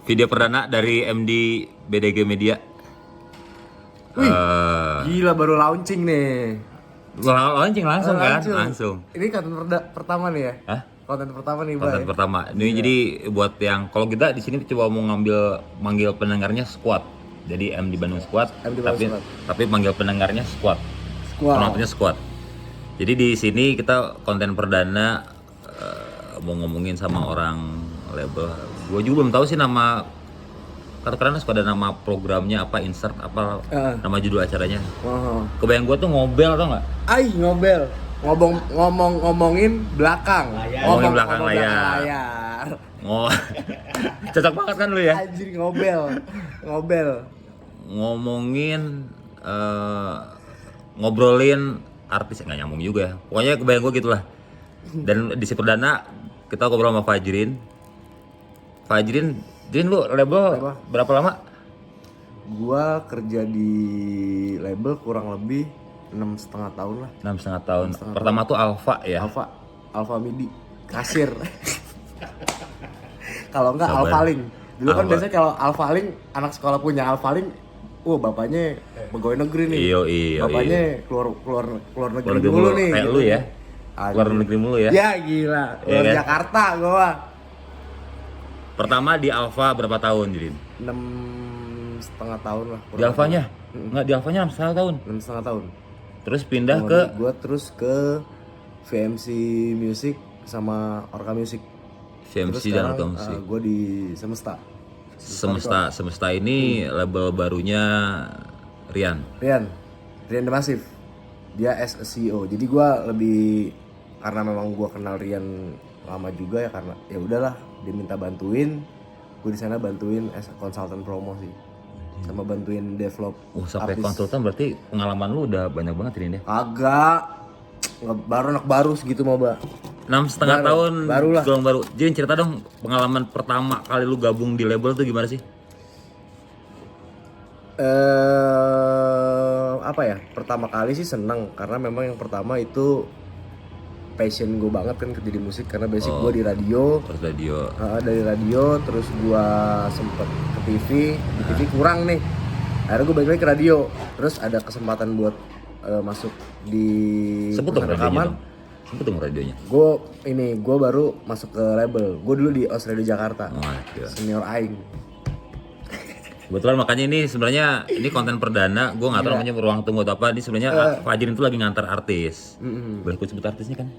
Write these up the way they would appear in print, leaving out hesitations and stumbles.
Video perdana dari MD BDG Media. Wih, gila baru launching nih. Launching langsung kan? Langsung. Langsung. Ini konten pertama nih ya? Hah? Konten pertama nih, Konten Bay. pertama. Ini jadi buat yang kalau kita di sini coba mau manggil pendengarnya squad. Jadi MD Bandung squad, MD Bandung squad. tapi manggil pendengarnya squad. Squad. Penontonnya squad. Jadi di sini kita konten perdana mau ngomongin sama orang label. Gue juga belum tahu sih nama, karena suka ada nama programnya apa, insert apa, nama judul acaranya. Kebayang gue tuh ngobel atau nggak? Ngobel. Ngomongin belakang. Ngomongin belakang layar. Cocok banget kan lu ya? Anjir ngobel. Ngomongin ngobrolin artis, nggak nyambung juga ya. Pokoknya kebayang gue gitulah. Dan di si perdana kita ngobrol sama Fajrin, lu label berapa lama? Gua kerja di label kurang lebih 6,5 tahun lah. 6,5 tahun. Pertama tuh Alpha ya? Alpha Midi, kasir. Kalau enggak Sabar. Alphalink. Dulu kan Alpha. biasanya kalau Alphalink, anak sekolah punya Alphalink, bapaknya pegawai negeri nih. Iya. Bapaknya keluar negeri dulu nih. Kayak gitu. lu ya? Keluar negeri mulu ya? Ya gila, keluar kan? Jakarta gua. Pertama di Alpha berapa tahun, Jirin? 6,5 tahun lah. Di Alphanya? Enggak, di Alphanya 6,5 tahun. 6,5 tahun. Terus pindah ke Gua terus ke VMC Music sama Orca Music. VMC dan Orca Music. Gue di Semesta. Semesta ini label barunya Rian. Rian The Massive. Dia as a CEO. Jadi gue lebih, karena memang gue kenal Rian lama juga ya, karena ya udahlah dia minta bantuin. Gue di sana bantuin as a consultant promo sih. Sama bantuin develop. Sampai artis. konsultan berarti pengalaman lu udah banyak banget ini ya? Agak anak baru segitu mau, Mbak. 6,5 tahun barulah. gelang baru. Jadi cerita dong pengalaman pertama kali lu gabung di label tuh gimana sih? Apa ya? Pertama kali sih seneng karena memang yang pertama itu passion gue banget kan kerja di musik, karena basic gue di radio. Terus radio. Dari radio terus gue sempet ke TV, di TV kurang nih. Akhirnya gue balik lagi ke radio. Terus ada kesempatan buat masuk di Sebut dong perusahaan radionya rekaman. dong. Sebut dong radionya. Gue baru masuk ke label. Gue dulu di Os Radio Jakarta. Oh, iya. Senior aing. Kebetulan makanya ini sebenarnya ini konten perdana, gue nggak tahu namanya ruang tunggu atau apa. Ini sebenarnya Fajrin itu lagi ngantar artis. Boleh gue sebut artisnya kan?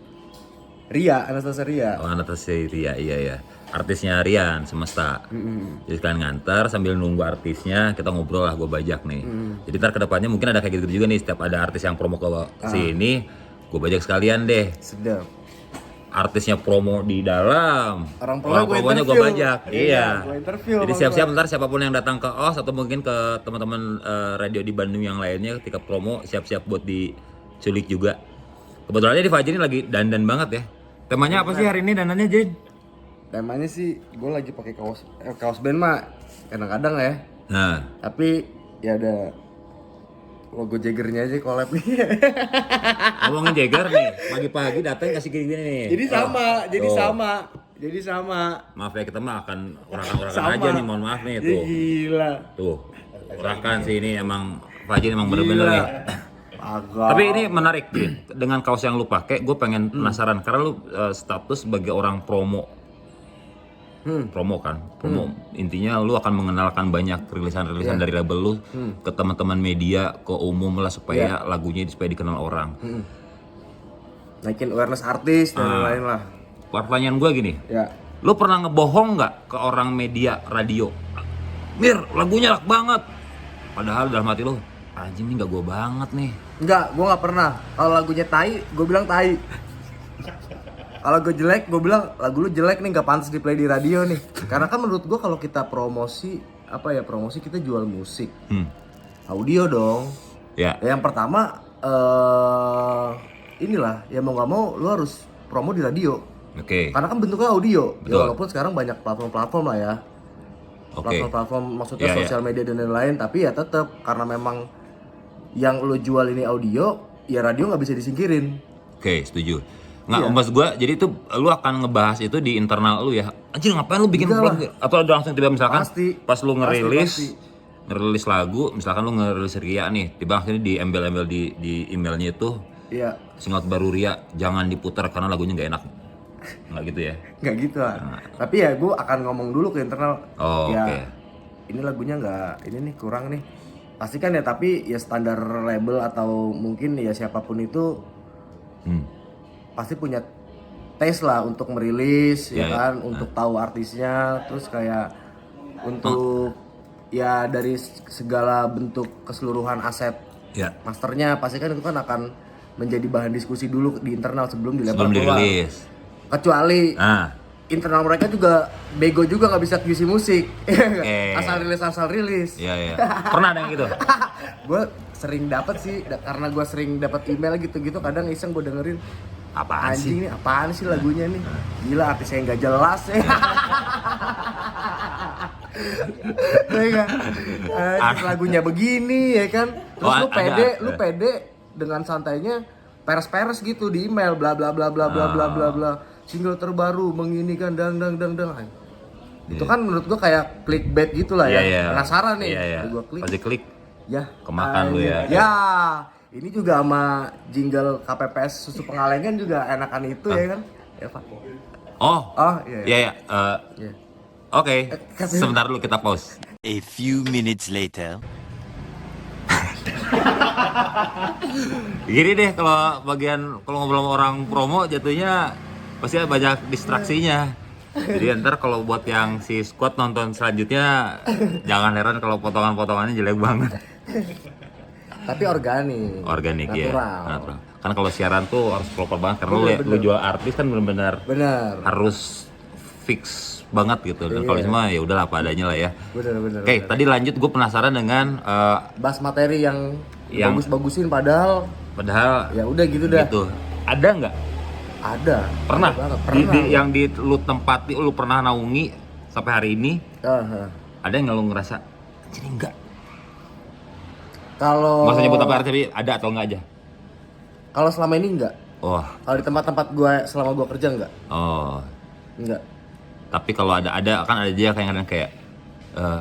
Ria, Anastasia Ria. Oh, Anastasia Ria, iya. Artisnya Rian Semesta. Jadi sekalian ngantar sambil nunggu artisnya, kita ngobrol lah, gue bajak nih. Jadi ntar kedepannya mungkin ada kayak gitu juga nih, setiap ada artis yang promo ke sini, gue bajak sekalian deh. Sedap. Artisnya promo di dalam, Orang promonya gue bajak. Iya. Gua interview. Jadi siap-siap ntar siapapun yang datang ke OS atau mungkin ke teman-teman radio di Bandung yang lainnya ketika promo siap-siap buat diculik juga. Kebetulannya di Fajrin lagi dandan banget ya. Temanya apa sih hari ini dandannya, Jin? Temanya sih gue lagi pakai kaos band mah kadang-kadang lah ya. Nah, Tapi ya ada logo Jaggernya aja collab nih. ngomongin Jagger nih, pagi-pagi datang kasih kayak gini nih. Jadi sama. Maaf ya, kita mah akan urakan-urakan Sama. aja nih, mohon maaf nih tuh. Gila. Tuh, urakan sih ini emang Fajrin emang bener-bener nih. Agak. Tapi ini menarik, Jin. Dengan kaos yang lu pakai, gue pengen penasaran karena lu status sebagai orang promo. Promo kan, intinya lu akan mengenalkan banyak rilisan-rilisan dari label lu ke teman-teman media, ke umum lah supaya lagunya supaya dikenal orang. Naikin awareness artis dan lain-lain lah. Pertanyaan gue gini, Ya. lu pernah ngebohong nggak ke orang media radio? Mir, lagunya enak banget. Padahal dalam hati lu, anjing ini nggak gue banget nih. Enggak, gue nggak pernah. Kalau lagunya tai, gue bilang tai. Kalau gue jelek, gue bilang lagu lu jelek nih, nggak pantas di play di radio nih. Karena kan menurut gue kalau kita promosi kita jual musik, audio dong. Ya, Yang pertama inilah, ya mau nggak mau lu harus promo di radio. oke. Karena kan bentuknya audio. Ya Betul. walaupun sekarang banyak platform-platform lah ya. Oke. Platform maksudnya Iya, iya. sosial media dan lain-lain, tapi ya tetap karena memang yang lo jual ini audio, ya radio nggak bisa disingkirin. Oke, setuju. Nggak, maksud gue, jadi itu lu akan ngebahas itu di internal lu ya. Anjir ngapain lu bikin Enggak vlog? Atau ada langsung tiba misalkan Pasti. pas lu ngerilis Pasti. ngerilis lagu, misalkan lu ngerilis Ria nih, tiba akhirnya di embel-embel di emailnya itu Iya. single baru Ria jangan diputar karena lagunya nggak enak. Nggak gitu ya? Nggak gitu lah. Tapi ya gue akan ngomong dulu ke internal. Oh, ya, oke. ini lagunya nggak, ini nih kurang nih. Pastikan ya, tapi ya standar label atau mungkin ya siapapun itu pasti punya taste lah untuk merilis, ya kan, untuk tahu artisnya, terus kayak untuk ya dari segala bentuk keseluruhan aset Ya. masternya, pasti kan itu kan akan menjadi bahan diskusi dulu di internal sebelum dilempar Sebelum keluar. dirilis. Kecuali internal mereka juga bego juga nggak bisa QC musik. Asal rilis. Iya. Pernah ada yang gitu? Gue sering dapat sih, karena gue sering dapat email gitu-gitu, kadang iseng gue dengerin. Apaan sih? Anjing nih, apaan sih lagunya nih? Gila, artisnya nggak jelas ya. Lagunya begini ya kan. Terus lu pede dengan santainya peres-peres gitu di email bla bla bla bla bla bla bla bla. Single terbaru menginikan dang. Itu kan menurut gua kayak clickbait gitu lah ya. Penasaran nih. Gua klik. Pasti klik. Ya, Kemakan lu ya. Ya. Ini juga sama jingle KPPS susu pengalengan juga enakan itu ya kan? Ya, Pak. Oh. Iya. Iya. Oke. Sebentar dulu kita pause. A few minutes later. Gini deh kalau ngobrol sama orang promo jatuhnya pasti banyak distraksinya. Jadi ntar kalau buat yang si squad nonton selanjutnya jangan heran kalau potongan-potongannya jelek banget. Tapi organik. Organik natural. Ya. Natural. Kan kalau siaran tuh harus proper banget karena lu jual artis kan benar-benar harus fix banget gitu. Dan kalau semua ya udahlah apa adanya lah ya. Bener. Oke, tadi lanjut, gue penasaran dengan bahas materi yang bagus-bagusin padahal ya udah gitu dah. Gitu. Ada nggak? Ada. Pernah? Pernah. Yang lu tempati, lu pernah naungi sampai hari ini? Ada yang lu ngerasa jadi enggak? Kalau nggak usah nyebut apa tapi ada atau enggak aja? Kalau selama ini enggak. Oh. Kalau di tempat-tempat selama gue kerja enggak. Oh. Enggak. Tapi kalau ada kan ada aja kayak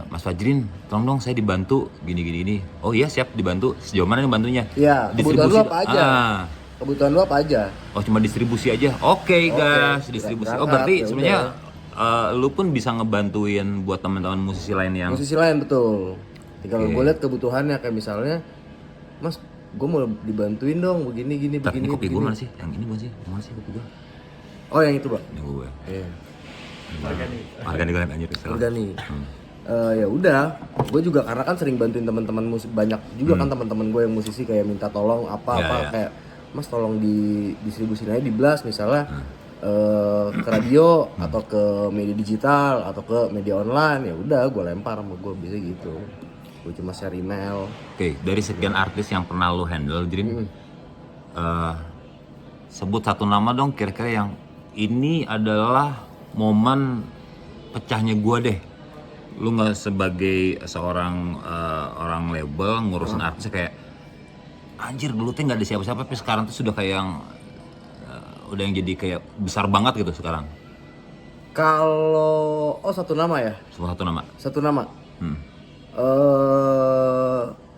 Mas Fajrin, tolong dong saya dibantu gini. Oh iya siap dibantu. Sejauh mana nih bantunya? Iya. Kebutuhan lu apa aja? Kebutuhan lu apa aja? Oh cuma distribusi aja. Oke, guys, distribusi. Oh berarti sebenarnya lu pun bisa ngebantuin buat teman-teman musisi lain yang. Musisi lain betul. Tinggal gue lihat kebutuhannya kayak misalnya, Mas, gue mau dibantuin dong begini. Tapi kopi gue mana sih? Yang ini bukan sih? Mana sih kopi gue? Oh yang itu, Pak. Yang gue. Iya. Organik anjir. Organik. Ya udah, gue juga karena kan sering bantuin teman-teman musik, banyak juga kan teman-teman gue yang musisi kayak minta tolong apa-apa kayak Mas tolong di distribusin aja di Blast misalnya ke radio atau ke media digital atau ke media online, ya udah gue lempar sama gue bisa gitu. Gue cuma share email. Oke, dari sekian artis yang pernah lu handle, jadi sebut satu nama dong kira-kira yang ini adalah momen pecahnya gue deh. Lu nggak sebagai seorang orang label ngurusin artisnya kayak anjir dulu tuh nggak ada siapa-siapa tapi sekarang tuh sudah kayak yang udah yang jadi kayak besar banget gitu sekarang. Kalau satu nama ya? Satu nama. Satu nama.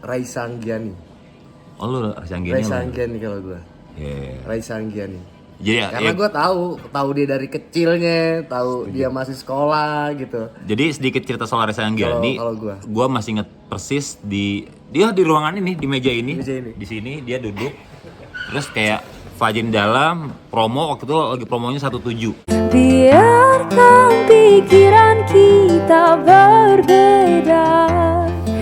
Raisa Anggiani. Oh lu Raisa Anggiani. Raisa Anggiani kalau gue. Raisa Anggiani. Jadi karena gue tahu dia dari kecilnya, tahu dia masih sekolah gitu. Jadi sedikit cerita soal Raisa Anggiani. Kalau gue masih inget persis dia di ruangan ini, di meja ini. Di sini dia duduk. Terus kayak Fajrin dalam promo waktu itu lagi promonya 17. Biarkan pikiran kita berbeda.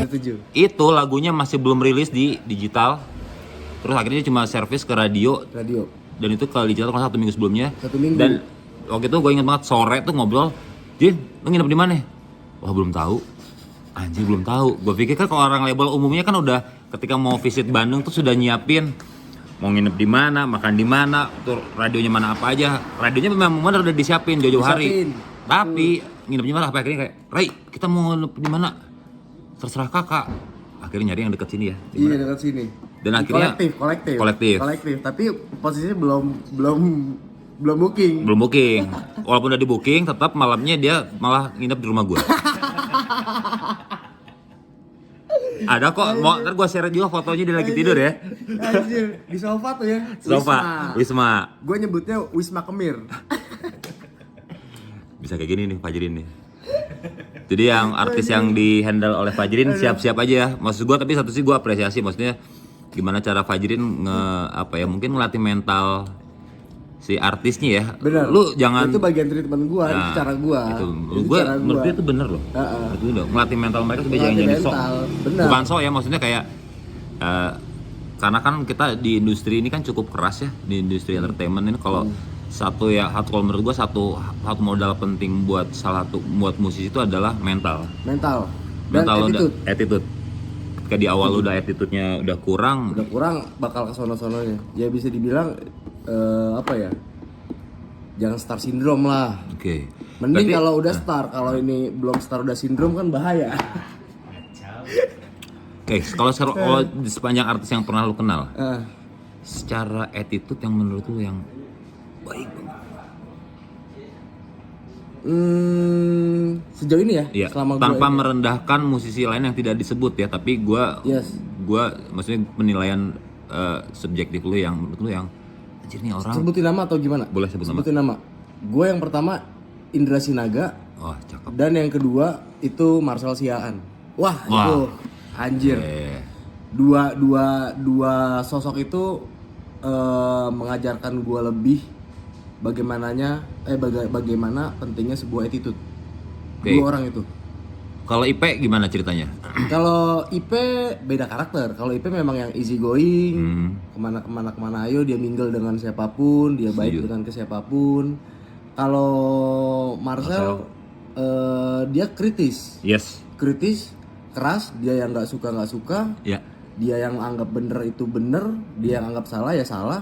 17. Itu lagunya masih belum rilis di digital. Terus akhirnya dia cuma servis ke radio. Dan itu kalau digital kan 1 minggu sebelumnya. 1 minggu. Dan waktu itu gue inget banget sore tuh ngobrol, Jin, lu nginep di mana? Wah belum tahu. Anjir belum tahu. Gue pikir kan kalau orang label umumnya kan udah ketika mau visit Bandung tuh sudah nyiapin mau nginep di mana, makan di mana, tuh radionya mana apa aja. Radionya memang benar udah disiapin jauh-jauh hari. Tapi nginep di mana apa akhirnya kayak, Ray, kita mau nginep di mana? Terserah kakak. Akhirnya nyari yang dekat sini ya. Iya dekat sini. Dan akhirnya kolektif. Kolektif. Tapi posisinya belum belum booking. Belum booking. Walaupun udah di booking, tetap malamnya dia malah nginep di rumah gue. Ada kok, mau ntar gue share juga fotonya dia lagi tidur ya. Anjir, di sofa tuh ya. Sofa, Wisma. Gue nyebutnya Wisma Kemir. Bisa kayak gini nih Fajrin nih. Jadi yang artis yang di handle oleh Fajrin siap-siap aja ya. Maksud gue, tapi satu sih gue apresiasi, maksudnya gimana cara Fajrin mungkin ngelatih mental si artisnya ya. Bener. Lu jangan, itu bagian treatment gua, itu cara gua. menurut gue itu bener loh. Itu udah ngelatih mental mereka supaya jangan jadi sok. Bener. Bukan sok ya, maksudnya kayak karena kan kita di industri ini kan cukup keras ya, di industri entertainment ini. Kalau kalau menurut gua satu modal penting buat buat musisi itu adalah mental. Dan Attitude. Ketika di awal udah attitude-nya udah kurang, bakal ke sono-sononya. Ya bisa dibilang jangan star syndrome lah. Oke. Mending kalau udah star, kalau ini belum star udah sindrom kan bahaya. Oke, kalau di sepanjang artis yang pernah lu kenal, secara attitude yang menurut lu yang baik, sejauh ini ya, iya, selama tanpa merendahkan musisi lain yang tidak disebut ya, tapi gua maksudnya penilaian subjektif lu yang menurut lu yang anjir nih orang. Sebutin nama atau gimana? Boleh sebutin nama. Gue yang pertama Indra Sinaga. Oh, cakep. Dan yang kedua itu Marcel Siaan. Wah. Itu anjir. Dua sosok itu mengajarkan gue lebih bagaimana pentingnya sebuah attitude. Dua orang itu. Kalau IP gimana ceritanya? Kalau IP beda karakter. Kalau IP memang yang easy going, kemana ayo dia mingle dengan siapapun, dia baik dengan ke siapapun. Kalau Marcel dia kritis. Yes. Kritis, keras. Dia yang nggak suka. Ya. Dia yang anggap bener itu bener, dia yang anggap salah ya salah.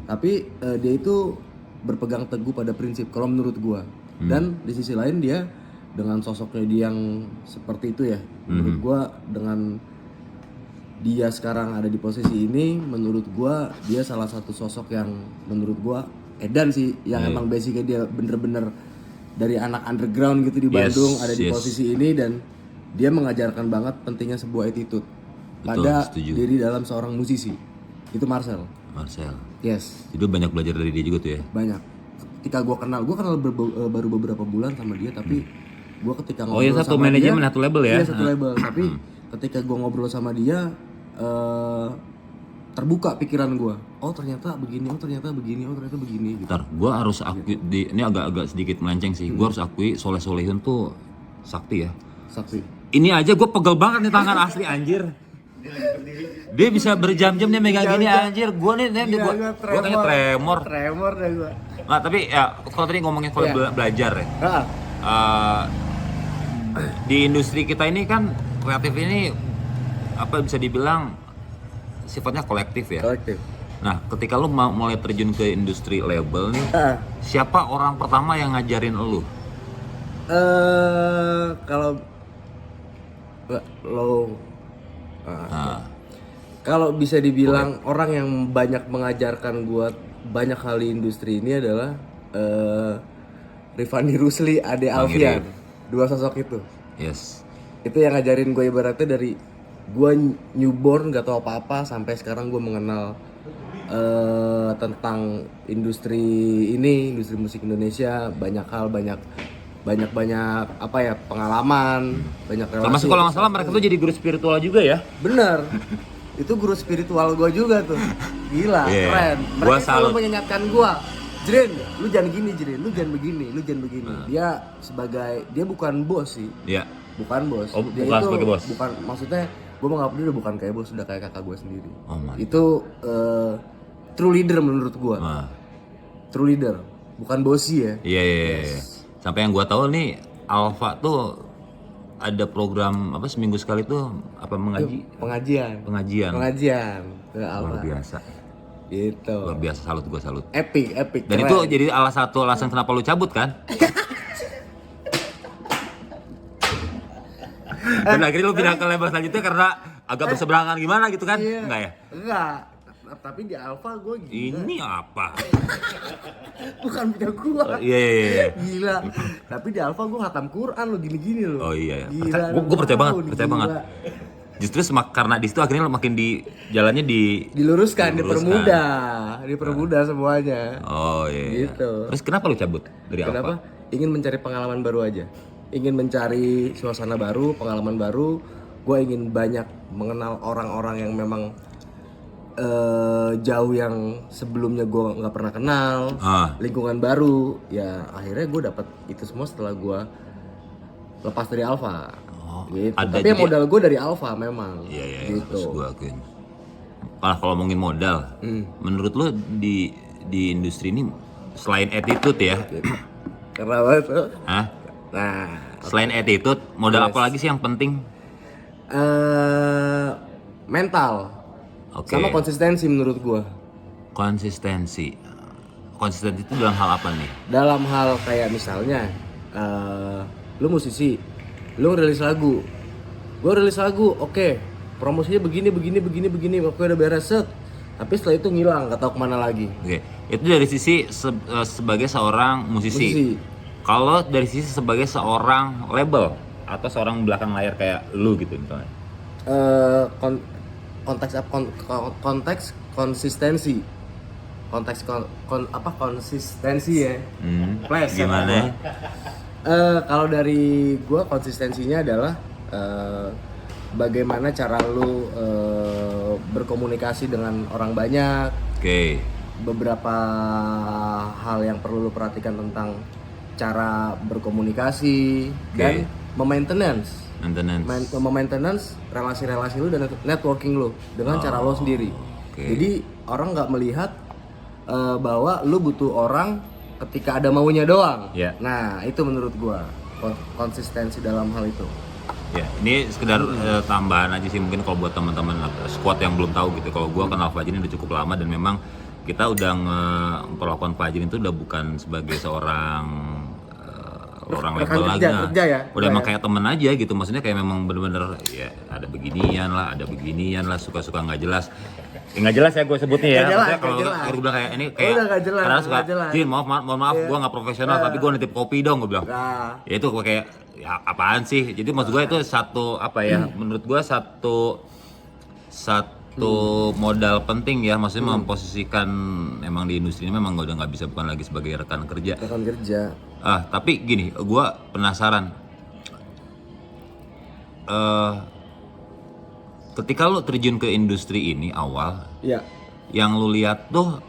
Tapi dia itu berpegang teguh pada prinsip. Kalau menurut gua. Dan di sisi lain dia dengan sosoknya dia yang seperti itu ya, menurut gua dengan dia sekarang ada di posisi ini, menurut gua dia salah satu sosok yang menurut gua edan sih, yang emang basicnya dia bener-bener dari anak underground gitu di Bandung, ada di posisi ini, dan dia mengajarkan banget pentingnya sebuah attitude pada diri dalam seorang musisi. Itu Marcel. Yes. Jadi banyak belajar dari dia juga tuh ya. Banyak. Ketika gua kenal baru beberapa bulan sama dia, tapi gue ketika ngobrol satu sama manajemen, dia, satu label ya? Iya, satu label. Tapi ketika gue ngobrol sama dia, terbuka pikiran gue. Oh ternyata begini, oh ternyata begini. Gitu. Bentar, gue harus akui, ini agak sedikit melenceng sih. Gue harus akui Soleh Solihun tuh sakti ya. Sakti. Ini aja gue pegel banget nih tangan asli anjir. Dia bisa berjam-jam dia megang gini anjir. Gue kayaknya tremor. Tremor deh gue. Nah tapi ya kalau tadi ngomongin belajar ya. Di industri kita ini kan kreatif ini bisa dibilang sifatnya kolektif ya. Kolektif. Nah, ketika lu mulai terjun ke industri label nih, siapa orang pertama yang ngajarin lu? Kalau bisa dibilang orang yang banyak mengajarkan gua banyak hal di industri ini adalah Rifani Rusli, Ade Alfian. Dua sosok itu. Yes. Itu yang ngajarin gue ibaratnya dari gue newborn gak tahu apa-apa sampai sekarang gue mengenal tentang industri musik Indonesia, banyak hal, banyak pengalaman, banyak relasi. Termasuk kalau nggak salah mereka tuh jadi guru spiritual juga ya. Bener. Itu guru spiritual gue juga tuh. Gila, keren. Mereka selalu mengingatkan gue, Jrin, lu jangan gini Jrin, lu jangan begini. Dia bukan bos sih. Iya. Bukan bos. Oh, dia bukan sebagai bos. Bukan, maksudnya gue menganggap dia udah bukan kayak bos, udah kayak kakak gue sendiri. Oh, itu true leader menurut gue. True leader, bukan bosi ya. Iya. Sampai yang gue tahu nih Alfa tuh ada program seminggu sekali tuh mengaji. Pengajian. Luar biasa. Gitu. Luar biasa, gue salut. Epic. Dan keren. itu jadi satu alasan kenapa lu cabut kan? Dan akhirnya lu pindah ke label selanjutnya karena agak berseberangan gimana gitu kan? Iya. Enggak ya? Enggak. tapi di Alfa gue gila. Ini apa? Bukan punya gua. Iya. Gila. Tapi di Alfa gue khatam Quran lo gini-gini lo. Oh iya. Gila. Gue percaya banget, Gila. percaya banget. Justru karena di situ akhirnya lo makin jalannya Diluruskan, dipermudah semuanya. Oh iya. Gitu. Terus kenapa lu cabut dari Kenapa? Alfa? Ingin mencari pengalaman baru aja. Ingin mencari suasana baru, pengalaman baru. Gue ingin banyak mengenal orang-orang yang memang jauh yang sebelumnya gue nggak pernah kenal, lingkungan baru. Ya akhirnya gue dapat itu semua setelah gue lepas dari Alfa. Gitu. Tapi yang modal gue dari Alfa memang. Iya. Gitu. Terus gue akuin. Kalau ngomongin modal, menurut lo di industri ini selain attitude ya? Karena apa tuh? Hah? Nah, Selain attitude, modal apa lagi sih yang penting? mental. Oke. Sama konsistensi menurut gue. Konsistensi. Konsistensi itu dalam hal apa nih? Dalam hal kayak misalnya lu musisi, lu rilis lagu, gue rilis lagu, oke, promosinya begini, oke udah beres set. Tapi setelah itu ngilang, nggak tahu kemana lagi. Oke, itu dari sisi sebagai seorang musisi. Kalau dari sisi sebagai seorang label atau seorang belakang layar kayak lu gitu misalnya. Konteks konsistensi. Konsistensi ya. Please, Gimana? Kalau dari gua konsistensinya adalah bagaimana cara lu berkomunikasi dengan orang banyak. Oke. Beberapa hal yang perlu lu perhatikan tentang cara berkomunikasi dan maintenance relasi-relasi lu dan networking lu dengan cara lo sendiri. Jadi orang nggak melihat bahwa lu butuh orang ketika ada maunya doang. Nah itu menurut gua konsistensi dalam hal itu. Ya, ini sekedar tambahan aja sih mungkin kalau buat teman-teman squad yang belum tahu gitu. Kalau gua kenal Fajrin udah cukup lama dan memang kita udah memperlakukan Fajrin itu udah bukan sebagai seorang orang label lagi. Udah emang kayak temen aja gitu. Maksudnya kayak memang bener-bener ya ada beginian lah, suka-suka nggak jelas. Nggak jelas ya gue sebutnya ya. Maksudnya kalau udah kayak ini kayak karena suka, Jin mohon maaf gue nggak profesional tapi gue nitip kopi dong gue bilang. Ya itu kayak ya apaan sih? Jadi maksud gue itu satu apa ya? Menurut gue satu modal penting ya, maksudnya memposisikan emang di industri ini memang udah nggak bisa bukan lagi sebagai rekan kerja. Tapi gini, gue penasaran. Ketika lu terjun ke industri ini awal, yang lu lihat tuh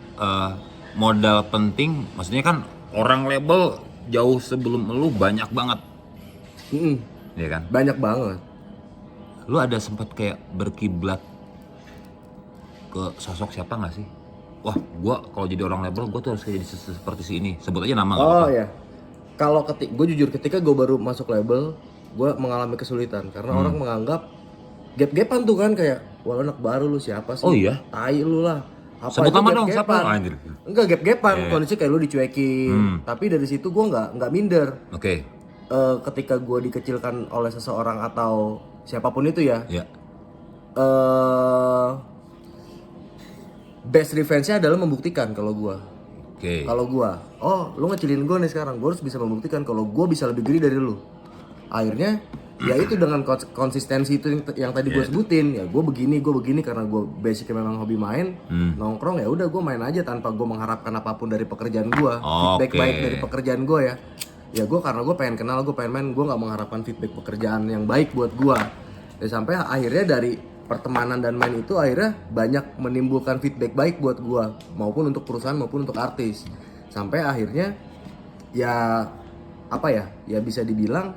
modal penting, maksudnya kan orang label jauh sebelum lu banyak banget, ya kan? Banyak banget. Lu ada sempat kayak berkiblat ke sosok siapa nggak sih? Wah, gua kalau jadi orang label, gua tuh harus kayak jadi seperti si ini. Sebut aja nama. Ya. Kalau gue jujur ketika gue baru masuk label, gue mengalami kesulitan karena orang menganggap gap-gapan tuh kan kayak, wah lu anak baru lu siapa sih? Oh iya? Tai lu lah. Sebut nama dong, siapa? Anjir. Enggak gap-gapan, kondisi kayak lu dicuekin. Tapi dari situ gue nggak minder. Oke. Ketika gue dikecilkan oleh seseorang atau siapapun itu ya. Best revenge-nya adalah membuktikan kalau gue. Kalau gue, lu ngecilin gue nih sekarang, gue harus bisa membuktikan kalau gue bisa lebih gede dari lu. Akhirnya ya itu dengan konsistensi itu yang tadi gue sebutin, ya gue begini karena gue basicnya memang hobi main, nongkrong ya udah gue main aja tanpa gue mengharapkan apapun dari pekerjaan gue, feedback baik dari pekerjaan gue ya. Ya gue karena gue pengen kenal, gue pengen main, gue nggak mengharapkan feedback pekerjaan yang baik buat gue. Ya sampai akhirnya dari pertemanan dan main itu akhirnya banyak menimbulkan feedback baik buat gue, maupun untuk perusahaan maupun untuk artis. Sampai akhirnya ya apa ya bisa dibilang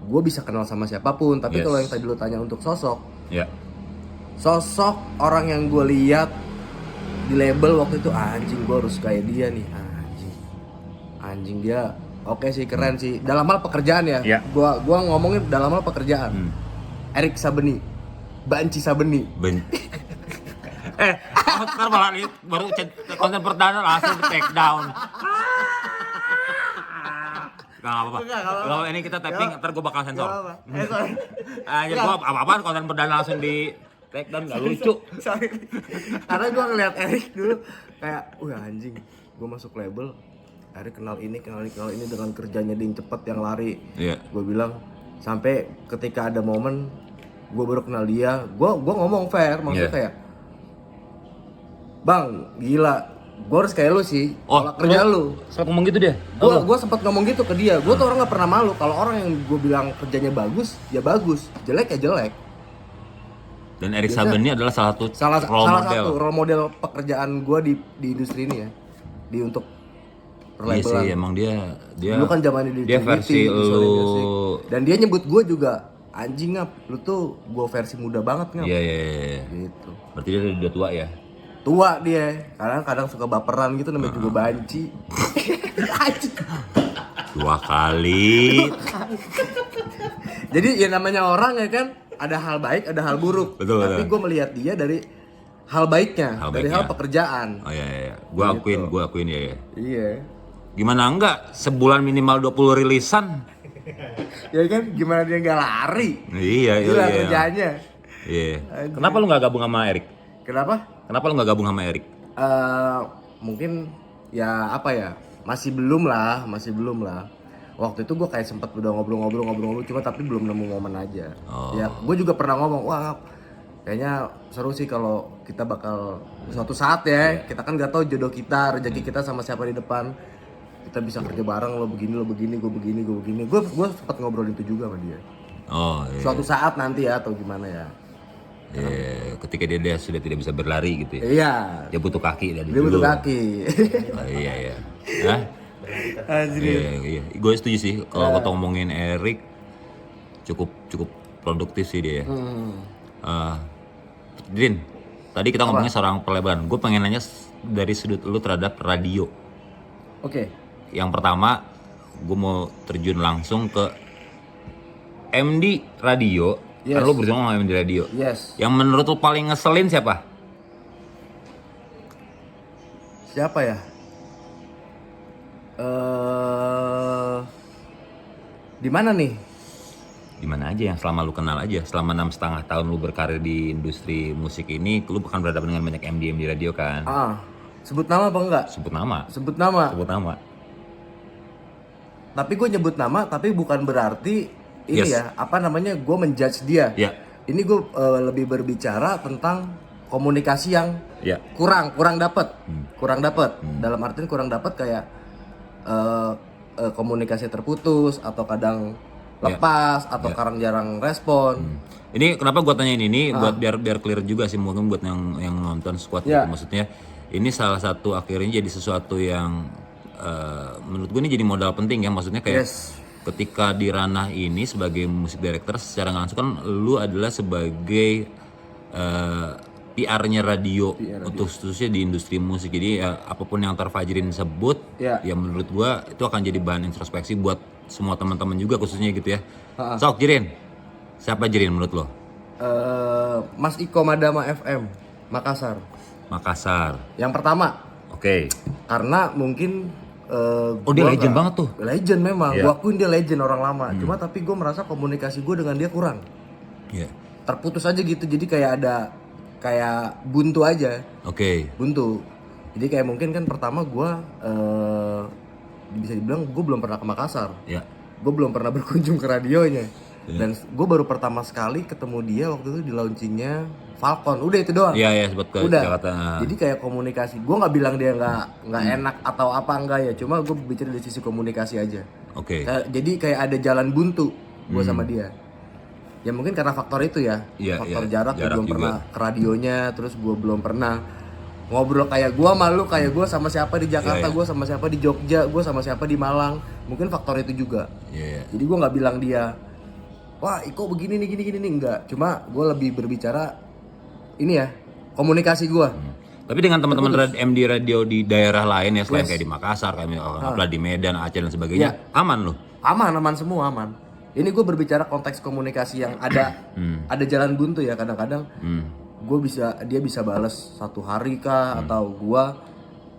gue bisa kenal sama siapapun. Tapi kalau yang tadi lo tanya untuk sosok, sosok orang yang gue lihat di label waktu itu, anjing gue harus kayak dia nih, anjing dia oke sih, keren sih dalam hal pekerjaan ya. Gua ngomongin dalam hal pekerjaan. Erik Sabeni, Banci Sabeni. Ntar malah baru konten perdana langsung take down. Gak apa-apa. Kalau ini kita tapping, ntar gue bakal sensor. Anjir gue apa-apaan konten perdana langsung di take down nggak lucu. Sorry. Karena gue ngeliat Erik dulu kayak, wah anjing, gue masuk label, Erik kenal ini dengan kerjanya dia yang cepet, yang lari. Iya. Gue bilang sampai ketika ada momen gue baru kenal dia, gue ngomong fair, maksudnya Iya. kayak, bang, gila, gue harus kayak lu sih, Oh, kalau kerja lu. Sempat ngomong gitu dia? Gue sempat ngomong gitu ke dia. Gue tuh orang nggak pernah malu. Kalau orang yang gue bilang kerjanya bagus, ya bagus. Jelek ya jelek. Dan Erik Biasa. Saban ini adalah salah satu Salah role model. satu role model pekerjaan gue di industri ini ya. Di untuk Iya perlabelan. sih, emang dia Dulu kan zamannya di dia Trinity, versi di Sony lu. Music. Dan dia nyebut gue juga, anjing Ngap, lu tuh gue versi muda banget Ngap. Iya. Gitu. Berarti dia udah tua ya? Tua dia. Kadang suka baperan gitu, namanya juga banci. Anjing. 2 kali. Jadi ya namanya orang ya kan, ada hal baik, ada hal buruk. Betul. Tapi gue melihat dia dari hal baiknya, Hal dari baiknya. hal pekerjaan. Oh iya. Gua akuin ya. Iya. Gimana enggak sebulan minimal 20 rilisan? Ya kan, gimana dia nggak lari? Iya. Gila kerjanya. Iya. Kenapa lu nggak gabung sama Erik? Kenapa? Kenapa lu nggak gabung sama Erik? Mungkin ya apa ya, masih belum lah. Waktu itu gue kayak sempet udah ngobrol-ngobrol cuma tapi belum nemu momen aja. Oh. Ya gue juga pernah ngomong, wah kayaknya seru sih kalau kita bakal suatu saat ya, kita kan nggak tahu jodoh kita, rezeki kita sama siapa di depan, kita bisa kerja bareng, lo begini, gue begini. Gue sempet ngobrol itu juga sama dia. Oh iya. Suatu saat nanti ya atau gimana ya. Iya, ketika dia sudah tidak bisa berlari gitu ya. Iya. Dia butuh kaki dari Dia dulu. butuh kaki. Oh, iya. Hah? Iya. Gue setuju sih kalau kita ngomongin Erik cukup produktif sih dia. Din, tadi kita ngomongin seorang pelebaran. Gue pengen nanya dari sudut lu terhadap radio. Oke. Yang pertama, gue mau terjun langsung ke MD radio. Yes. Karena lu berjuang sama MD radio. Yes. Yang menurut lu paling ngeselin siapa? Siapa ya? Di mana nih? Di mana aja yang selama lu kenal aja, selama 6,5 tahun lu berkarir di industri musik ini, lu bahkan berhadapan dengan banyak MD radio kan. Sebut nama apa enggak? Sebut nama. Sebut nama. Sebut nama. Tapi gue nyebut nama, tapi bukan berarti ini Yes. ya, apa namanya, gue menjudge dia. Ya. Ini gue lebih berbicara tentang komunikasi yang Ya. kurang dapet. Dalam artian kurang dapet kayak komunikasi terputus atau kadang lepas atau kadang jarang respon. Ini kenapa gua tanyain ini buat biar clear juga sih mungkin buat yang nonton squad Ya. gitu. Maksudnya ini salah satu akhirnya jadi sesuatu yang menurut gue ini jadi modal penting ya. Maksudnya kayak Yes. ketika di ranah ini sebagai musik director secara nggak langsung kan lu adalah sebagai PR-nya radio untuk khususnya di industri musik. Jadi ya, apapun yang Tarfajrin sebut Ya. ya menurut gua itu akan jadi bahan introspeksi buat semua teman-teman juga khususnya gitu ya. Sok Jirin. Siapa Jirin menurut lo? Mas Iko Madama FM Makassar. Makassar. Yang pertama, Oke. karena mungkin Oh dia legend banget tuh. legend memang. Iya. Gue akuin dia legend orang lama. Cuma tapi gue merasa komunikasi gue dengan dia kurang. Iya. Terputus aja gitu. Jadi kayak buntu aja. Oke. Buntu. Jadi kayak mungkin kan pertama gue bisa dibilang gue belum pernah ke Makassar. Ya. Gue belum pernah berkunjung ke radionya. Dan gue baru pertama sekali ketemu dia waktu itu di launchingnya Falcon. Udah itu doang. Iya sebut ke Udah. Jakarta. Jadi kayak komunikasi. Gue nggak bilang dia nggak enak atau apa enggak ya. Cuma gue bicara dari sisi komunikasi aja. Oke. Jadi kayak ada jalan buntu gue sama dia. Ya mungkin karena faktor itu ya. Iya, Faktor iya. jarak, gue Jarak belum juga. pernah ke radionya. Terus gue belum pernah ngobrol kayak gue malu kayak gue sama siapa di Jakarta, Iya, iya. gue sama siapa di Jogja, gue sama siapa di Malang. Mungkin faktor itu juga. Iya. Jadi gue nggak bilang dia, wah Iko begini nih gini enggak. Cuma gue lebih berbicara ini ya, komunikasi gue. Tapi dengan teman-teman MD radio di daerah lain ya selain Yes. kayak di Makassar, kayak apalah di Medan, Aceh dan sebagainya, aman loh. Aman semua aman. Ini gue berbicara konteks komunikasi yang ada jalan buntu ya kadang-kadang. Dia bisa balas 1 hari kah atau gue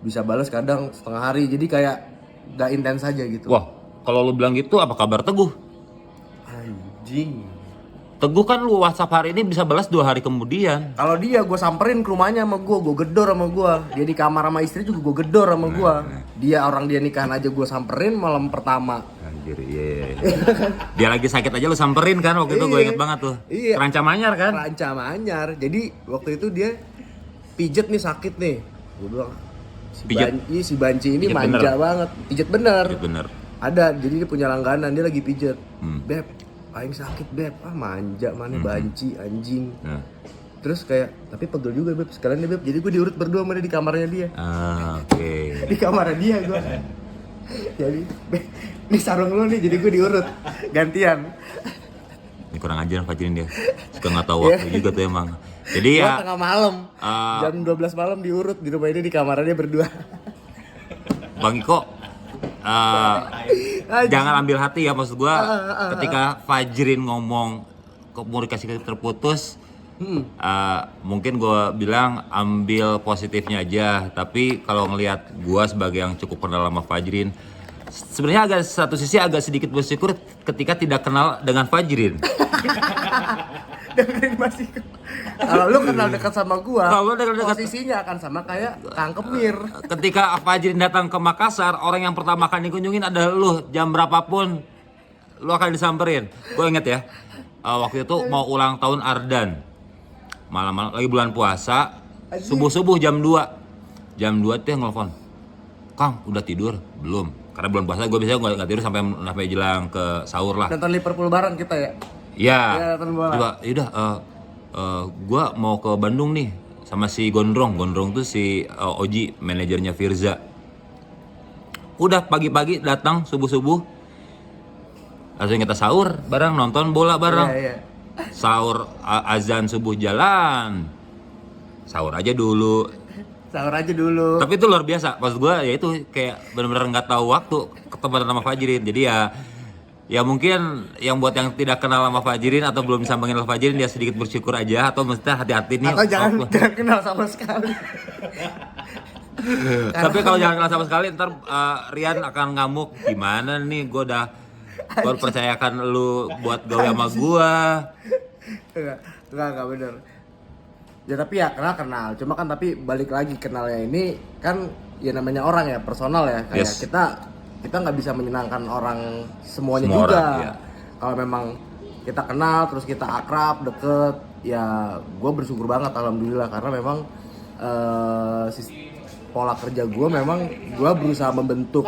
bisa balas kadang setengah hari. Jadi kayak gak intens aja gitu. Wah, kalau lu bilang gitu apa kabar Teguh? Anjing. Teguh kan lu WhatsApp hari ini bisa balas 2 hari kemudian. Kalau dia gue samperin ke rumahnya sama gue gedor sama gue. Dia di kamar sama istri juga gue gedor sama gue. Dia nikahan aja gue samperin malam pertama. Anjir, iya. Dia lagi sakit aja lu samperin kan waktu itu, gue inget banget tuh. Iya. Terancam anyar kan? Terancam anyar. Jadi waktu itu dia pijet nih, sakit nih. Gue bilang Pijet? si Banci ini Pijet manja bener. banget. Pijet bener. Iya bener. Ada, jadi dia punya langganan, dia lagi pijet. Hmm. Beb, aing sakit beb. Manja mana Banci anjing. Nah. Terus kayak, tapi pegel juga beb, sekalian deh beb. Jadi gue diurut berdua sama dia di kamarnya dia. Oke. Di kamarnya dia gue. Jadi, beb, nih sarung lu nih, jadi gue diurut. Gantian. Ini kurang ajar Fajrin dia. Suka nggak tahu waktu juga tuh emang. Jadi Gua ya tengah malam, jam 12 malam diurut di rumah ini di kamarnya dia berdua. Bang Iko, jangan ambil hati ya, maksud gua ketika Fajrin ngomong komunikasi terputus, mungkin gua bilang ambil positifnya aja. Tapi kalau ngelihat gua sebagai yang cukup kenal sama Fajrin, sebenarnya agak satu sisi agak sedikit bersyukur ketika tidak kenal dengan Fajrin. Dengerin masih. Kalau lu kenal dekat sama gua, Kalau lu dekat- posisinya akan sama kayak Kang Kemir. Ketika Fajrin datang ke Makassar, orang yang pertama kali dikunjungin adalah lu. Jam berapapun lu akan disamperin. Gue inget ya, waktu itu mau ulang tahun Ardan, malam-malam lagi bulan puasa, subuh-subuh jam 2 tuh yang nelfon, Kang udah tidur belum? Karena bulan puasa gue biasanya nggak tidur sampai jelang ke sahur lah. Nonton Liverpool bareng kita ya. Ya, Iya, nonton bola. coba, yaudah, gue mau ke Bandung nih sama si Gondrong tuh si Oji, manajernya Firza. Udah pagi-pagi datang subuh-subuh, langsung kita sahur bareng, nonton bola bareng. Iya. Sahur azan subuh jalan, sahur aja dulu. Sahur aja dulu. Tapi itu luar biasa, maksud gue ya itu kayak benar-benar nggak tahu waktu ketemu sama Fajrin. Jadi ya mungkin yang buat yang tidak kenal sama Fajrin atau belum disambungin sama Fajrin, dia sedikit bersyukur aja atau mesti hati-hati nih. Atau jangan kenal sama sekali. Tapi kalau jangan kenal sama sekali ntar Rian akan ngamuk, gimana nih gue percayakan lu buat gawe sama gue. Enggak bener. Ya tapi ya kenal. Cuma kan tapi balik lagi kenalnya ini kan ya namanya orang ya, personal ya. Kayak Yes. kita nggak bisa menyenangkan orang semuanya Semua juga. orang, iya. Kalau memang kita kenal terus kita akrab, deket, ya gue bersyukur banget alhamdulillah karena memang pola kerja gue memang gue berusaha membentuk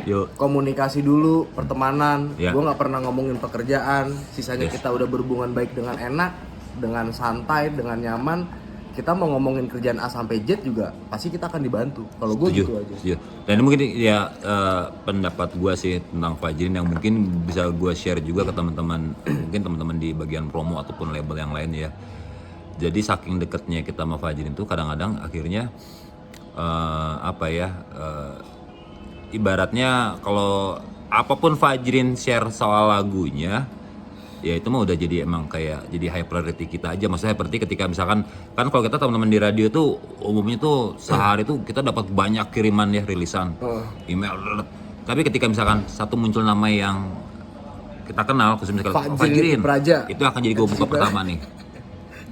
Yuk. komunikasi dulu, pertemanan. Ya. Gue nggak pernah ngomongin pekerjaan. Sisanya Yes. kita udah berhubungan baik dengan enak, dengan santai, dengan nyaman. Kita mau ngomongin kerjaan A sampai Z juga pasti kita akan dibantu. Kalau gue Setuju, gitu aja. setuju. Dan ini mungkin ya pendapat gue sih tentang Fajrin yang mungkin bisa gue share juga ke teman-teman, mungkin teman-teman di bagian promo ataupun label yang lain ya. Jadi saking deketnya kita sama Fajrin itu kadang-kadang akhirnya ibaratnya kalau apapun Fajrin share soal lagunya, ya itu mah udah jadi emang kayak jadi high priority kita aja. Maksudnya seperti ketika misalkan kan kalau kita teman-teman di radio tuh umumnya tuh sehari tuh kita dapat banyak kiriman ya, rilisan email. Tapi ketika misalkan satu muncul nama yang kita kenal, khususnya misalkan Fajrin Praja, itu akan jadi gue buka pertama nih.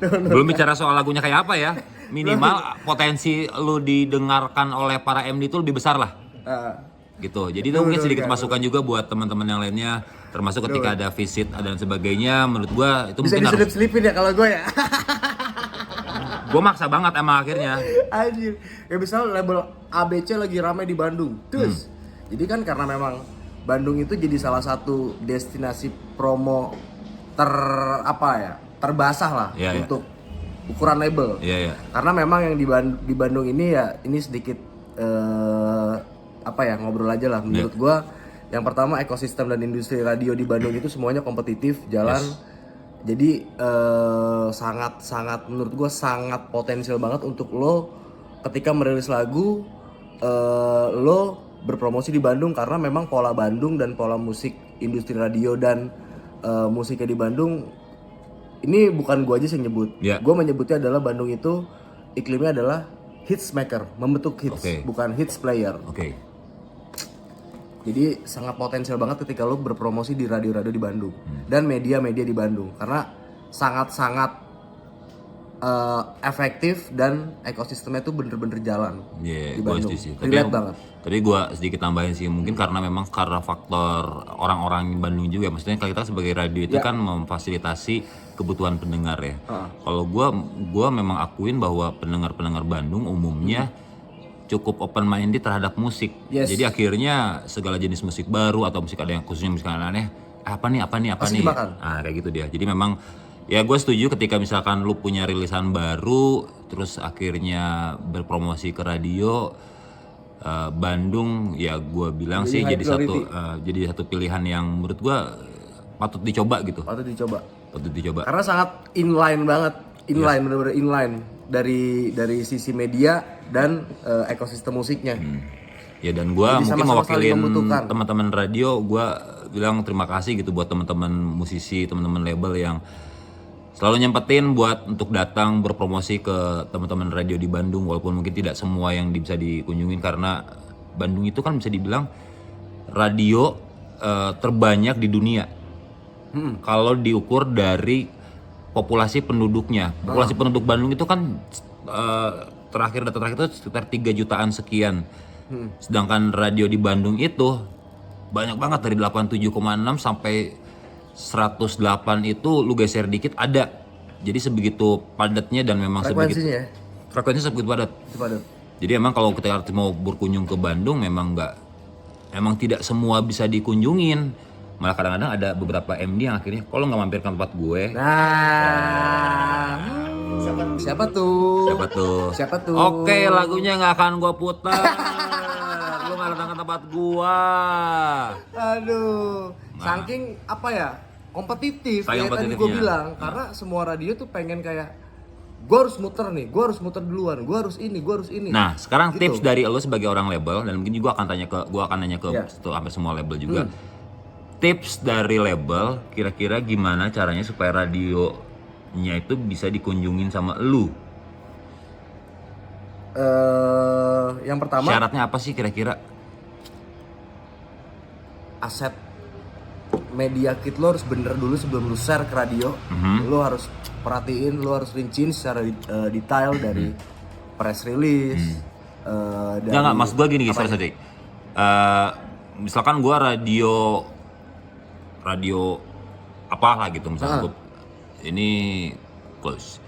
Belum bicara soal lagunya kayak apa ya, minimal potensi lu didengarkan oleh para MD itu lebih besar lah. Gitu. Jadi itu mungkin sedikit masukan juga buat teman-teman yang lainnya, termasuk ketika ada visit dan sebagainya. Menurut gua itu Bisa mungkin harus diselip-selipin ya kalau gue ya. gua maksa banget emang akhirnya. Anjir. Ya misal label ABC lagi ramai di Bandung. Terus. Jadi kan karena memang Bandung itu jadi salah satu destinasi promo terbasah lah Iya, iya. untuk ukuran label. Iya, iya. Karena memang yang di Bandung ini ya ini sedikit ngobrol aja lah menurut gua. Yang pertama ekosistem dan industri radio di Bandung itu semuanya kompetitif jalan. Jadi sangat menurut gua sangat potensial banget untuk lo ketika merilis lagu lo berpromosi di Bandung karena memang pola Bandung dan pola musik industri radio dan musiknya di Bandung ini bukan gua aja yang nyebut. Yeah. Gua menyebutnya adalah Bandung itu iklimnya adalah hits maker, membentuk hits, bukan hits player. Oke. Jadi sangat potensial banget ketika lo berpromosi di radio-radio di Bandung dan media-media di Bandung karena sangat-sangat efektif dan ekosistemnya tuh bener-bener jalan Iya, di gue Bandung. setuju sih. Relate banget. Tadi gue sedikit tambahin sih, mungkin karena faktor orang-orang Bandung juga. Maksudnya kita sebagai radio itu Ya. kan memfasilitasi kebutuhan pendengar ya. Kalau gue memang akuin bahwa pendengar Bandung umumnya cukup open minded terhadap musik. Yes. Jadi akhirnya segala jenis musik baru atau musik ada yang khususnya musik aneh, apa nih Pasti dimakan. Nah kayak gitu dia. Jadi memang ya gue setuju ketika misalkan lu punya rilisan baru terus akhirnya berpromosi ke radio Bandung, ya gue bilang sih Jadi high jadi satu pilihan yang menurut gue patut dicoba gitu. Patut dicoba. Patut dicoba. Karena sangat inline banget, bener-bener inline dari sisi media dan ekosistem musiknya. Ya dan gue Jadi mungkin sama-sama saling mewakilin membutuhkan. teman-teman radio, gue bilang terima kasih gitu buat teman-teman musisi, teman-teman label yang selalu nyempetin buat untuk datang berpromosi ke teman-teman radio di Bandung, walaupun mungkin tidak semua yang bisa dikunjungin karena Bandung itu kan bisa dibilang radio terbanyak di dunia. Kalau diukur dari populasi penduduknya, populasi penduduk Bandung itu kan data terakhir itu sekitar 3 jutaan sekian. Sedangkan radio di Bandung itu banyak banget dari 87,6 sampai 108 itu lu geser dikit ada. Jadi sebegitu padatnya dan memang Frekuensinya ya, frekuensinya sebegitu padat. itu padat. Jadi emang kalau kita mau berkunjung ke Bandung memang tidak semua bisa dikunjungin. Malah kadang-kadang ada beberapa MD yang akhirnya kalau nggak mampir ke tempat gue. Nah, siapa tuh? Siapa tuh? Oke, lagunya nggak akan gue putar. Lu nggak datang ke tempat gua. Aduh, saking apa ya, kompetitif Saking ya tadi gue kompetitifnya. bilang. Karena semua radio tuh pengen kayak, gue harus muter nih, gue harus muter duluan, gue harus ini. Nah, sekarang Gitu. tips dari lo sebagai orang label dan mungkin juga akan nanya ke Ya. hampir semua label juga. Tips dari label kira-kira gimana caranya supaya radionya itu bisa dikunjungin sama lu? Yang pertama, Syaratnya apa sih kira-kira? aset media kit lo harus bener dulu sebelum lu share ke radio. Lo harus perhatiin, lo harus rinciin secara detail dari press release. Dari Enggak, maksud gua gini, sorry. Misalkan gua radio apalah gitu misalkan gua ini close.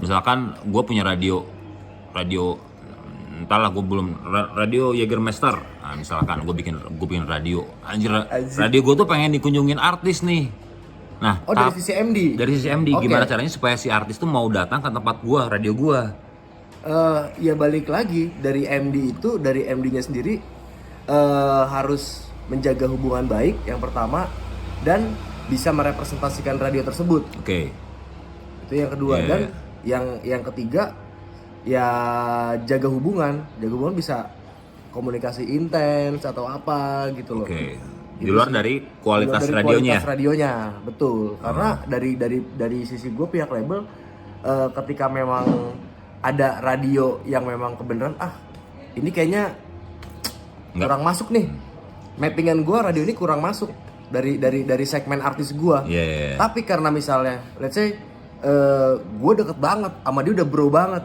Misalkan gua punya radio entahlah gue belum radio Jägermeister. Nah, misalkan gue bikin radio. Anjir. Radio gue tuh pengen dikunjungin artis nih. Nah, dari sisi MD. Dari sisi MD Oke. gimana caranya supaya si artis tuh mau datang ke tempat gua, radio gua? Ya balik lagi dari MD itu, dari MD-nya sendiri harus menjaga hubungan baik yang pertama dan bisa merepresentasikan radio tersebut. Oke. Itu yang kedua. Yeah. Dan yang ketiga ya jaga hubungan bisa komunikasi intens atau apa gitu loh. Oke. Di Gitu luar sih. dari kualitas Di luar dari radionya. kualitas radionya, betul. Karena dari sisi gue pihak label, ketika memang ada radio yang memang kebenaran, ini kayaknya Nggak. kurang masuk nih. Mappingan gue radio ini kurang masuk dari segmen artis gue. Iya. Tapi karena misalnya, let's say, gue deket banget sama dia udah bro banget,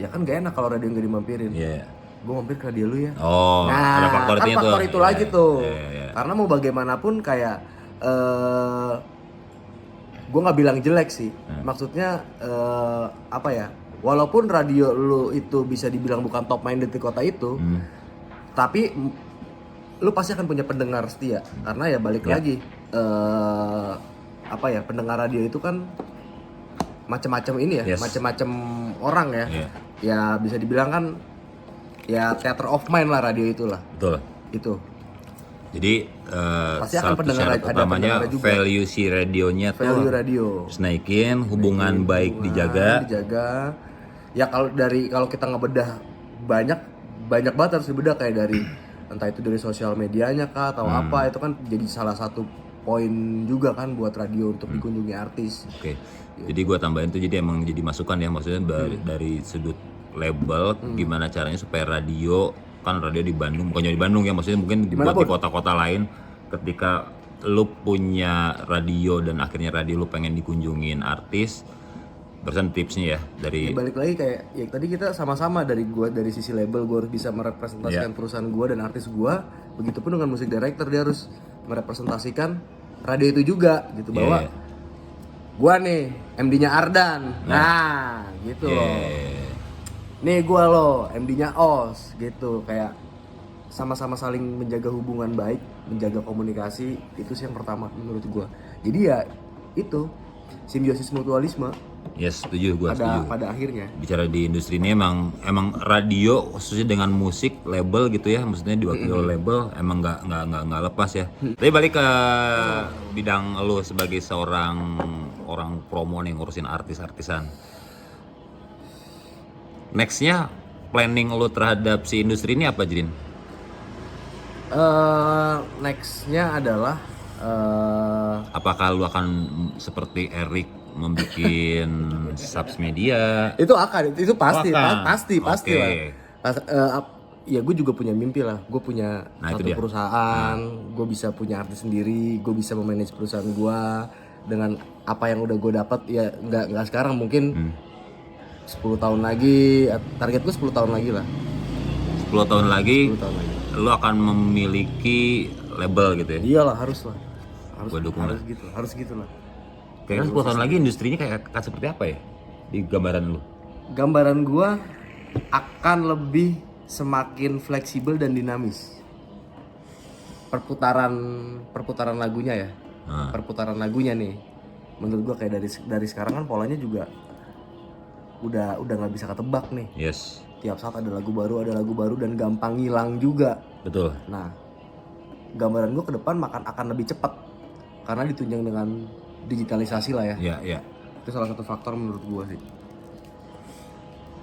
ya kan gak enak kalau radio nggak dimampirin. Iya. Gue mampir ke radio lu ya. Oh, ada faktor kan itu. faktor itu lagi Iya, tuh. iya. Karena mau bagaimanapun kayak gue nggak bilang jelek sih. Maksudnya apa ya? Walaupun radio lu itu bisa dibilang bukan top minded di kota itu, tapi lu pasti akan punya pendengar setia. Karena ya balik lagi apa ya? Pendengar radio itu kan macam-macam ini ya, Yes. macam-macam orang ya. Iya. Ya bisa dibilang kan ya theater of mind lah radio itulah. Betul. Itu. Jadi Pasti akan satu pendengar- syarat ada utamanya pendengar juga. value si radionya Value tuh radio. harus naikin, hubungan baik dijaga. Ya kalau kita ngebedah banyak banget harus dibedah kayak dari entah itu dari sosial medianya kah atau apa, itu kan jadi salah satu poin juga kan buat radio untuk dikunjungi artis. Oke. Jadi gua tambahin tuh jadi emang jadi masukan ya, maksudnya dari sudut label gimana caranya supaya radio, kan radio di Bandung, bukannya di Bandung ya, maksudnya mungkin dibuat di Dimanapun. kota-kota lain ketika lu punya radio dan akhirnya radio lu pengen dikunjungin artis, barusan tipsnya ya dari Ya, balik lagi kayak ya tadi kita sama-sama dari sisi label gue harus bisa merepresentasikan perusahaan gue dan artis gue. Begitupun dengan musik director, dia harus merepresentasikan radio itu juga gitu, bahwa gue nih MD-nya Ardan, nah gitu loh. Nih gue loh MD-nya Os gitu, kayak sama-sama saling menjaga hubungan baik, menjaga komunikasi, itu sih yang pertama menurut gue. Jadi ya itu simbiosis mutualisme. Yes, setuju gue, setuju. Pada akhirnya Bicara di industri ini emang radio khususnya dengan musik label gitu ya, maksudnya diwakili oleh label emang nggak lepas ya. Tapi balik ke bidang lu sebagai seorang orang promo nih, ngurusin artis-artisan. Nextnya planning lu terhadap si industri ini apa, Jrin? nextnya adalah Apakah lu akan seperti Eric membikin subs media? itu pasti akan. pasti Oke. lah. Ya gue juga punya mimpi lah, gue punya Nah, itu satu dia. perusahaan, gue bisa punya artis sendiri, gue bisa memanage perusahaan gue dengan apa yang udah gue dapat. Ya nggak sekarang, mungkin 10 tahun lagi, target gue 10 tahun lagi lah. 10 tahun lagi 10 tahun lagi. lu akan memiliki label gitu ya? Iyalah, harus lah, Gua dukung harus gitu lah. Kayaknya 10 tahun lagi industrinya kayak seperti apa ya? Di gambaran lu? Gambaran gue akan lebih semakin fleksibel dan dinamis. Perputaran lagunya ya, perputaran lagunya nih, menurut gue kayak dari sekarang kan polanya juga udah nggak bisa ketebak nih. Yes, Tiap saat ada lagu baru dan gampang hilang juga. betul. Nah, gambaran gue ke depan akan lebih cepat karena ditunjang dengan digitalisasi lah ya. Iya, iya. Itu salah satu faktor menurut gue sih.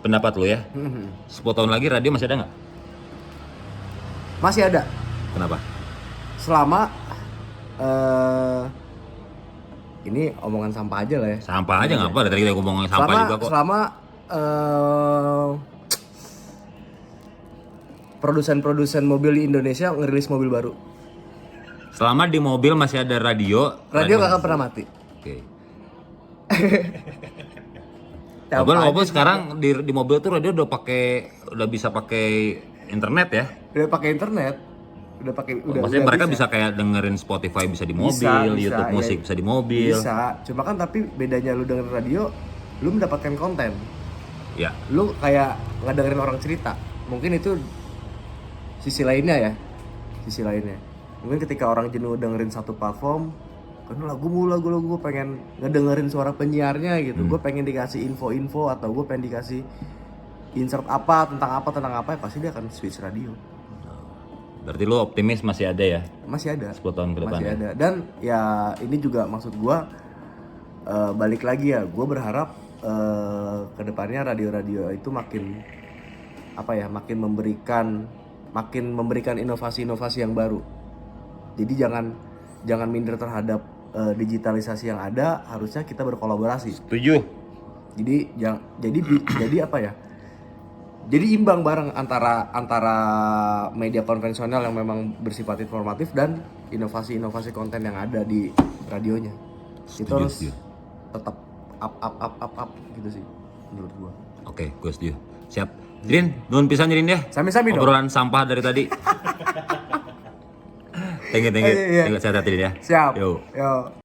Pendapat lu ya? 10 tahun lagi radio masih ada nggak? Masih ada. Kenapa? Selama ini omongan sampah aja lah ya. Sampah aja nggak apa? Dari tadi kita ngomongin sampah juga kok. Selama produsen mobil di Indonesia ngerilis mobil baru. Selama di mobil masih ada radio. Radio gak akan pernah mati. Oke. Tiap Walaupun pagi sekarang di mobil tuh radio udah bisa pakai internet ya. udah pakai internet, Maksudnya mereka bisa kayak dengerin Spotify bisa di mobil, Bisa, YouTube ya. musik bisa di mobil. Bisa. Cuma kan tapi bedanya lu dengerin radio, lu mendapatkan konten. Ya, Lu kayak ngedengerin orang cerita. Mungkin itu sisi lainnya ya. Mungkin ketika orang jenuh dengerin satu platform, karena lagu gue pengen ngedengerin suara penyiarnya gitu. Gue pengen dikasih info-info atau gue pengen dikasih insert tentang apa ya pasti dia akan switch radio. berarti lu optimis masih ada ya Masih ada. 10 tahun ke depan Masih ya? ada. Dan ya ini juga maksud gue balik lagi ya, gue berharap kedepannya radio-radio itu makin memberikan inovasi-inovasi yang baru. Jadi jangan minder terhadap digitalisasi yang ada, harusnya kita berkolaborasi. Setuju. Jadi apa ya? Jadi imbang bareng antara media konvensional yang memang bersifat informatif dan inovasi-inovasi konten yang ada di radionya. Itu harus tetap up gitu sih menurut gua. Oke, gue setuju. Siap. Jrin, nuhun pisan Jrin ya. Sami-sami dong. Obrolan sampah dari tadi. Thank you. Iya. Sehat-sehat Jrin ya. Siap. Yo. Yo.